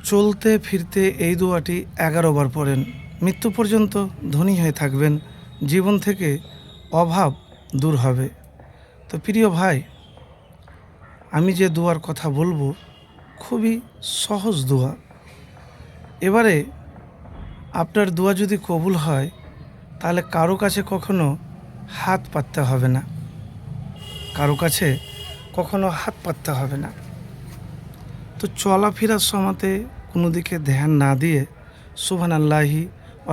চলতে ফিরতে এই দোয়াটি 11 বার পড়েন। মৃত্যু পর্যন্ত ধনী হয়ে থাকবেন, জীবন থেকে অভাব দূর হবে। তো প্রিয় ভাই, আমি যে দোয়ার কথা বলবো খুবই সহজ দোয়া। এবারে আপনার দোয়া যদি কবুল হয় তাহলে কারো কাছে কখনো হাত পাততে হবে না, কারো কাছে কখনো হাত পাততে হবে না। তো চলাফেরার সময়তে কোনো দিকে ধ্যান না দিয়ে সুবহানাল্লাহি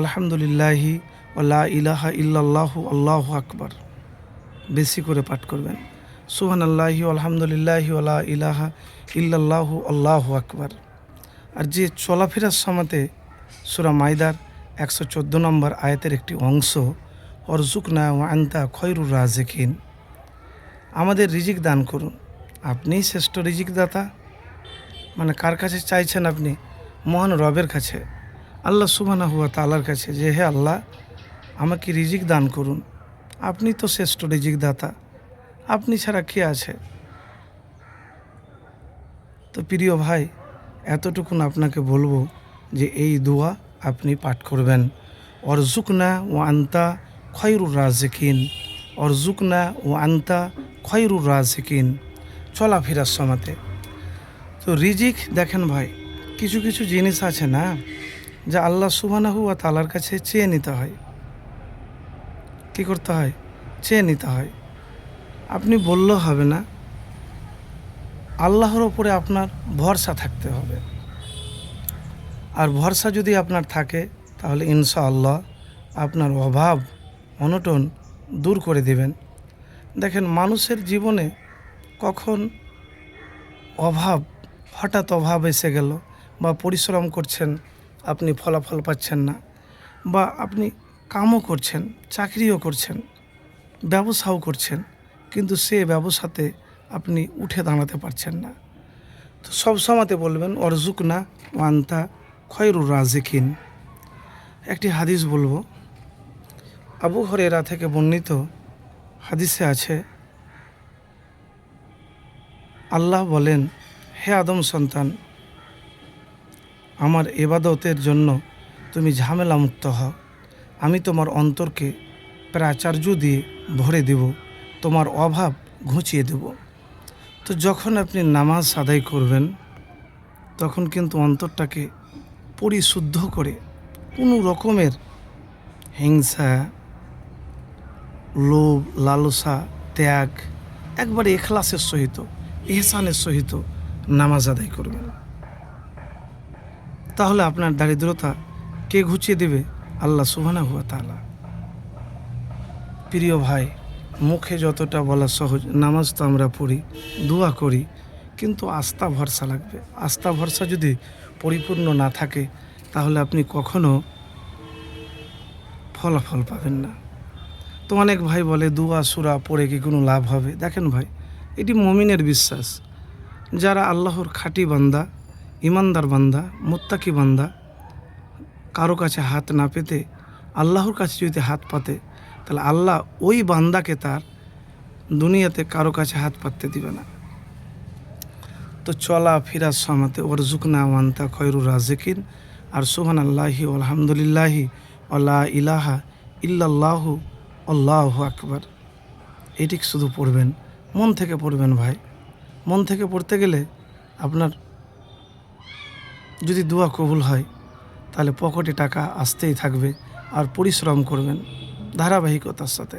আলহামদুলিল্লাহি ওয়ালা ইলাহা ইল্লাল্লাহু আল্লাহু আকবার বেশি করে পাঠ করবেন। সুবহানাল্লাহি আলহামদুলিল্লাহি ওয়ালা ইলাহা ইল্লাল্লাহু আল্লাহু আকবার। আর যে চলাফেরার সময়তে সূরা মাইদার 114 নম্বর আয়াতের একটি অংশ, অরজুকনা ওয়া আনতা খয়রুর রাজিকিন, আমাদের রিজিক দান করুন, আপনিই শ্রেষ্ঠ রিজিক দাতা। মানে কার কাছে চাইছেন আপনি? মহান রবের কাছে, আল্লাহ সুবহানাহু ওয়া তাআলার কাছে, যে হে আল্লাহ আমাকে রিজিক দান করুন, আপনি তো শ্রেষ্ঠ রিজিক দাতা, আপনি ছাড়া কে আছে? তো প্রিয় ভাই, এতটুকুন আপনাকে বলবো যে এই দোয়া আপনি পাঠ করবেন। অরজুকনা ও আন্তা খয়রুর রাজিকিন, অরজুকনা ও আন্তা খয়রুর রাজিকিন, চলাফেরার সময়তে। তো রিজিক দেখেন ভাই, কিছু কিছু জিনিস আছে না যা আল্লাহ সুবহানাহু ওয়া তাআলার কাছে চেয়ে নিতে হয়। কী করতে হয়? চেয়ে নিতে হয়। আপনি বললেও হবে না, আল্লাহর ওপরে আপনার ভরসা থাকতে হবে। আর ভরসা যদি আপনার থাকে তাহলে ইনশাআল্লাহ আপনার অভাব অনটন দূর করে দেবেন। দেখেন, মানুষের জীবনে কখন হঠাৎ অভাব এসে গেল, বা পরিশ্রম করছেন আপনি ফলাফল পাচ্ছেন না, বা আপনি কামও করছেন, চাকরিও করছেন, ব্যবসাও করছেন, কিন্তু সে ব্যবসাতে আপনি উঠে দাঁড়াতে পারছেন না। তো সব সময়তে বলবেন অরজুকনা ওয়া আনতা খয়রুর রাজিকিন। একটি হাদিস বলবো, আবু হুরায়রা থেকে বর্ণিত হাদিসে আছে, আল্লাহ বলেন, হে আদম সন্তান, আমার ইবাদতের জন্য তুমি ঝামেলা মুক্ত হও, আমি তোমার অন্তরকে প্রাচার্য দিয়ে ভরে দেব, তোমার অভাব ঘুচিয়ে দেব। তো যখন আপনি নামাজ আদায় করবেন তখন কিন্তু অন্তরটাকে পরিশুদ্ধ করে কোনো রকমের হিংসা, লোভ, লালসা ত্যাগ, একবারে ইখলাসের সহিত, ইহসানের সহিত নামাজ আদায় করবেন। তাহলে আপনার দারিদ্রতা কে ঘুচিয়ে দেবে? আল্লাহ সুবহানাহু ওয়া তাআলা। প্রিয় ভাই, মুখে যতটা বলা সহজ, নামাজ তো আমরা পড়ি, দোয়া করি, কিন্তু আস্থা ভরসা লাগবে। আস্থা ভরসা যদি পরিপূর্ণ না থাকে তাহলে আপনি কখনো ফলাফল পাবেন না। তো অনেক ভাই বলে দোয়া সূরা পড়ে কি কোনো লাভ হবে? দেখেন ভাই, এটি মুমিনের বিশ্বাস। যারা আল্লাহর খাঁটি বান্দা, ইমানদার বান্দা, মুত্তাকি বান্দা, কারো কাছে হাত না পেতে আল্লাহর কাছে যদি হাত পাতে, তাহলে আল্লাহ ওই বান্দাকে তার দুনিয়াতে কারো কাছে হাত পাততে দিবে না। তো চলা ফেরার সময়তে ওয়ারজুকনা ওয়া আনতা খয়রুর রাজিকিন আর সুবহানাল্লাহি আলহামদুলিল্লাহি ওয়ালা ইলাহা ইল্লাল্লাহু আল্লাহু আকবার, এটি শুধু পড়বেন, মন থেকে পড়বেন ভাই। মন থেকে পড়তে গেলে আপনার যদি দোয়া কবুল হয় তাহলে পকেটে টাকা আসতেই থাকবে, আর পরিশ্রম করবেন ধারাবাহিকতার সাথে।